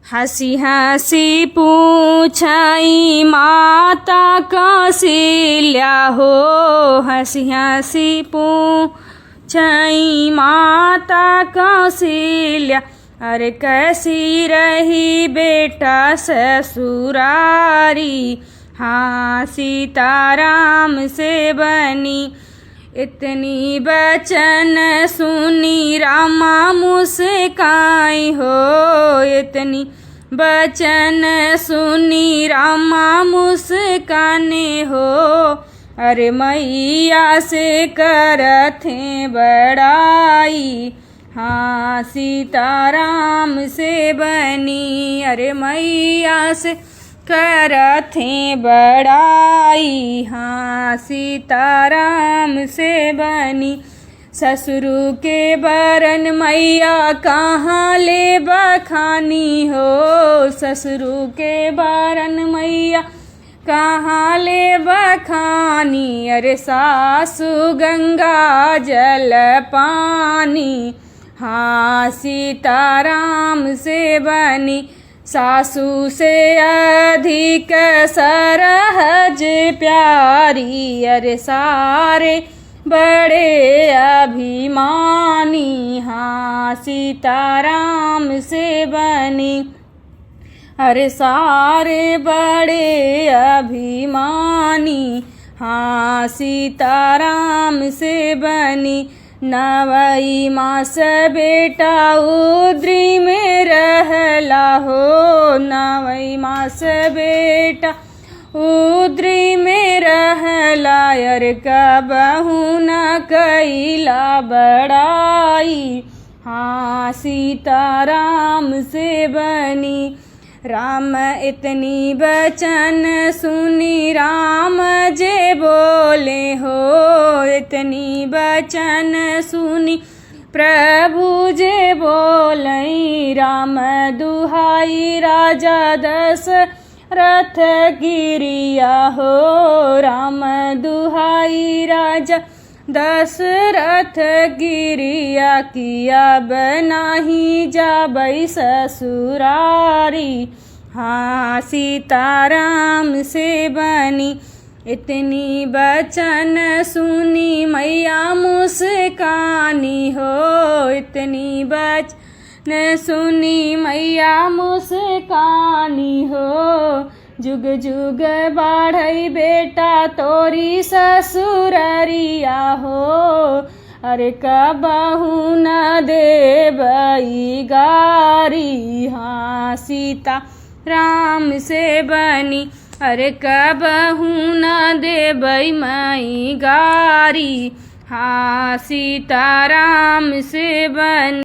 हंसी हंसी पूछाई माता कौशल्या हो, हंसी हंसी पूछाई माता कौशल्या, अरे कैसी रही बेटा ससुरारी, हाँ सीताराम से बनी इतनी बचन सुनी रामा मुस्काई हो, इतनी बचन सुनी रामा मुस्काने हो, अरे मैया से करथे बड़ाई, हाँ सीताराम से बनी, अरे मैया से करथे बड़ाई, हाँ सीताराम से बनी। ससुरु के बरन मैया कहाँ ले बखानी हो, ससुरु के बरन मैया कहाँ ले बखानी, अरे सासु गंगा जल पानी, हाँ सीताराम से बनी। सासू से अधिक सरहज प्यारी, अरे सारे बड़े अभिमानी, हाँ सीताराम से बनी, अरे सारे बड़े अभिमानी, हाँ सीताराम से बनी। नवई मास बेटा उद्री में रहला हो, नवई मास बेटा उद्री में रहला, अरे कबहू न कैला बड़ाई, हाँ सीताराम से बनी। राम इतनी बचन सुनी राम जे बोले हो, इतनी बचन सुनी प्रभु जे बोलई, राम दुहाई राजा दशरथ गिरिया हो, राम दुहाई राजा दशरथ गिरिया, किया बनाही जाबई ससुरारी, हाँ सीताराम से बनी। इतनी बचन सुनी मैया मुस्कानी हो, इतनी बचन सुनी मैया मुस्कानी हो, जुग जुग बाढ़ई बेटा तोरी ससुररिया हो, अरे कबहू न देबई गारी, हाँ सीता राम से बनी, अरे कबहू न देबई मई गारी, हाँ सीताराम से बनी।